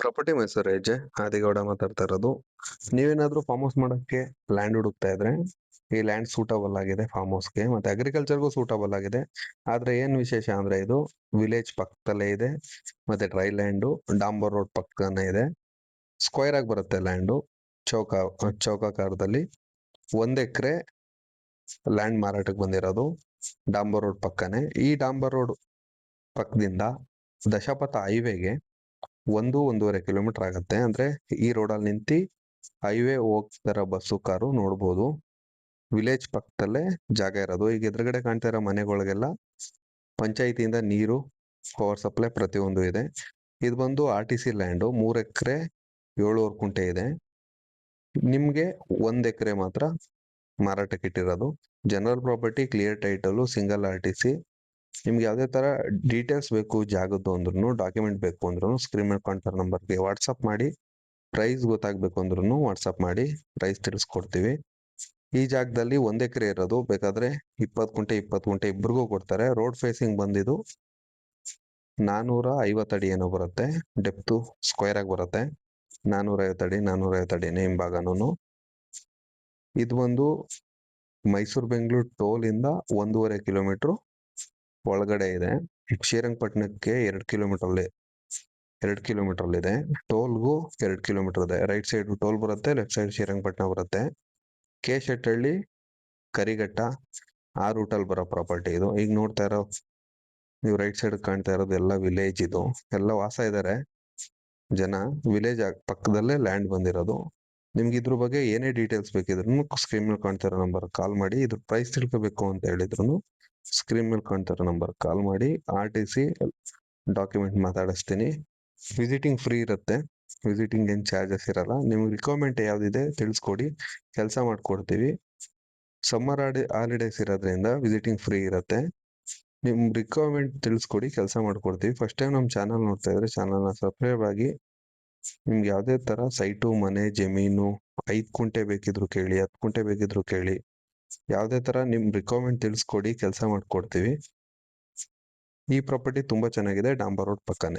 Property Mysuru ಹೆಜ್ಜೆ ಆದಿಗೌಡ ಮಾತಾಡ್ತಾ ಇರೋದು. ನೀವೇನಾದ್ರೂ ಫಾರ್ಮ್ ಹೌಸ್ ಮಾಡಕ್ಕೆ ಲ್ಯಾಂಡ್ ಹುಡುಕ್ತಾ ಇದ್ರೆ ಈ ಲ್ಯಾಂಡ್ ಸೂಟಬಲ್ ಆಗಿದೆ ಫಾರ್ಮ್ ಹೌಸ್ಗೆ ಮತ್ತೆ ಅಗ್ರಿಕಲ್ಚರ್ಗೂ ಸೂಟಬಲ್ ಆಗಿದೆ. ಆದ್ರೆ ಏನ್ ವಿಶೇಷ ಅಂದ್ರೆ ಇದು ವಿಲೇಜ್ ಪಕ್ಕದಲ್ಲೇ ಇದೆ, ಮತ್ತೆ ಡ್ರೈ ಲ್ಯಾಂಡು ಡಾಂಬರ್ ರೋಡ್ ಪಕ್ಕನೇ ಇದೆ. ಸ್ಕ್ವೇರ್ ಆಗಿ ಬರುತ್ತೆ ಲ್ಯಾಂಡು, ಚೌಕಾಕಾರದಲ್ಲಿ 1 ಎಕರೆ ಲ್ಯಾಂಡ್ ಮಾರಾಟಕ್ಕೆ ಬಂದಿರೋದು ಡಾಂಬರ್ ರೋಡ್ ಪಕ್ಕನೆ. ಈ ಡಾಂಬರ್ ರೋಡ್ ಪಕ್ಕದಿಂದ ದಶಪಥ ಹೈವೇಗೆ 1-1.5 ಕಿಲೋಮೀಟರ್ ಆಗತ್ತೆ. ಅಂದ್ರೆ ಈ ರೋಡಲ್ಲಿ ನಿಂತಿ ಹೈವೇ ಹೋಗ್ತಾರ ಬಸ್ಸು ಕಾರು ನೋಡ್ಬೋದು. ವಿಲೇಜ್ ಪಕ್ಕದಲ್ಲೇ ಜಾಗ ಇರೋದು. ಈಗ ಎದುರುಗಡೆ ಕಾಣ್ತಾ ಇರೋ ಮನೆಗಳಿಗೆಲ್ಲ ಪಂಚಾಯತಿಯಿಂದ ನೀರು, ಪವರ್ ಸಪ್ಲೈ ಪ್ರತಿಯೊಂದು ಇದೆ. ಇದು ಬಂದು RTC ಲ್ಯಾಂಡು, 3 ಎಕರೆ 7 ಕುಂಟೆ ಇದೆ. ನಿಮ್ಗೆ 1 ಎಕರೆ ಮಾತ್ರ ಮಾರಾಟಕ್ಕೆ ಇಟ್ಟಿರೋದು. General property, clear title, single RTC. ನಿಮ್ಗೆ ಯಾವುದೇ ತರ ಡೀಟೇಲ್ಸ್ ಬೇಕು ಜಾಗದ್ದು ಅಂದ್ರೂ, ಡಾಕ್ಯುಮೆಂಟ್ ಬೇಕು ಅಂದ್ರೂ ಸ್ಕ್ರೀನ್ ಮೇಲೆ ಕಾಣ್ತಿರೋ ನಂಬರ್ಗೆ ವಾಟ್ಸಪ್ ಮಾಡಿ. ಪ್ರೈಸ್ ಗೊತ್ತಾಗ್ಬೇಕು ಅಂದ್ರೂ ವಾಟ್ಸಪ್ ಮಾಡಿ, ಪ್ರೈಸ್ ತಿಳಿಸ್ಕೊಡ್ತೀವಿ. ಈ ಜಾಗದಲ್ಲಿ 1 ಎಕರೆ ಇರೋದು, ಬೇಕಾದ್ರೆ 20 ಕುಂಟೆ ಇಬ್ಬರಿಗೂ ಕೊಡ್ತಾರೆ. ರೋಡ್ ಫೇಸಿಂಗ್ ಬಂದಿದ್ದು 450 ಅಡಿ ಏನೋ ಬರುತ್ತೆ. ಡೆಪ್ತು ಸ್ಕ್ವೇರ್ ಆಗಿ ಬರುತ್ತೆ. 450 ಅಡಿ ಹಿಂಭಾಗನೂ. ಇದು ಒಂದು ಮೈಸೂರು ಬೆಂಗಳೂರು ಟೋಲ್ ಇಂದ 1.5 ಕಿಲೋಮೀಟರ್ ಒಳಗಡೆ ಇದೆ. ಶ್ರೀರಂಗಪಟ್ಟಣಕ್ಕೆ 2 ಕಿಲೋಮೀಟರ್ ಇದೆ. ಟೋಲ್ಗೂ 2 ಕಿಲೋಮೀಟರ್ ಇದೆ. ರೈಟ್ ಸೈಡ್ ಟೋಲ್ ಬರುತ್ತೆ, ಲೆಫ್ಟ್ ಸೈಡ್ ಶ್ರೀರಂಗಪಟ್ಟಣ ಬರುತ್ತೆ. ಕೆ ಶೆಟ್ಟಹಳ್ಳಿ, ಕರಿಘಟ್ಟ ಆ ರೂಟಲ್ಲಿ ಬರೋ ಪ್ರಾಪರ್ಟಿ ಇದು. ಈಗ ನೋಡ್ತಾ ಇರೋ ನೀವು ರೈಟ್ ಸೈಡ್ ಕಾಣ್ತಾ ಇರೋದು ಎಲ್ಲ ವಿಲೇಜ್. ಇದು ಎಲ್ಲ ವಾಸ ಇದಾರೆ ಜನ. ವಿಲೇಜ್ ಪಕ್ಕದಲ್ಲೇ ಲ್ಯಾಂಡ್ ಬಂದಿರೋದು. ನಿಮ್ಗೆ ಇದ್ರ ಬಗ್ಗೆ ಏನೇ ಡೀಟೇಲ್ಸ್ ಬೇಕಿದ್ರು ಸ್ಕ್ರೀನ್ ಮೇಲೆ ಕಾಣ್ತಾ ಇರೋ ನಂಬರ್ ಕಾಲ್ ಮಾಡಿ. ಇದ್ರ ಪ್ರೈಸ್ ತಿಳ್ಕೋಬೇಕು ಅಂತ ಹೇಳಿದ್ರು ಸ್ಕ್ರೀನ್ ಮೇಲೆ ಕಾಣ್ತಾ ಇರೋ ನಂಬರ್ ಕಾಲ್ ಮಾಡಿ. RTC ಡಾಕ್ಯುಮೆಂಟ್ ಮಾತಾಡಿಸ್ತೀನಿ. ವಿಸಿಟಿಂಗ್ ಫ್ರೀ ಇರುತ್ತೆ, ವಿಸಿಟಿಂಗ್ ಏನ್ ಚಾರ್ಜಸ್ ಇರಲ್ಲ. ನಿಮ್ಗೆ ರಿಕ್ವೈರ್ಮೆಂಟ್ ಯಾವ್ದಿದೆ ತಿಳಿಸ್ಕೊಡಿ, ಕೆಲಸ ಮಾಡ್ಕೊಡ್ತೀವಿ. ಸಮ್ಮರ್ ಹಾಲಿಡೇಸ್ ಇರೋದ್ರಿಂದ ವಿಸಿಟಿಂಗ್ ಫ್ರೀ ಇರುತ್ತೆ. ನಿಮ್ ರಿಕ್ವೈರ್ಮೆಂಟ್ ತಿಳಿಸ್ಕೊಡಿ, ಕೆಲಸ ಮಾಡ್ಕೊಡ್ತೀವಿ. ಫಸ್ಟ್ ಟೈಮ್ ನಮ್ಮ ಚಾನಲ್ ನೋಡ್ತಾ ಇದ್ರೆ ಚಾನಲ್ನ ಸಬ್ಸ್ಕ್ರೈಬ್ ಆಗಿ. ನಿಮ್ಗೆ ಯಾವುದೇ ತರ ಸೈಟು, ಮನೆ, ಜಮೀನು 5 ಕುಂಟೆ ಬೇಕಿದ್ರು ಕೇಳಿ, 10 ಕುಂಟೆ ಬೇಕಿದ್ರು ಕೇಳಿ, ಯಾವುದೇ ತರ ನಿಮ್ ರಿಕ್ವೈರ್ಮೆಂಟ್ ತಿಳಿಸ್ಕೊಡಿ, ಕೆಲಸ ಮಾಡ್ಕೊಡ್ತೀವಿ. ಈ ಪ್ರಾಪರ್ಟಿ ತುಂಬಾ ಚೆನ್ನಾಗಿದೆ, ಡಾಂಬರ್ ರೋಡ್ ಪಕ್ಕನೆ.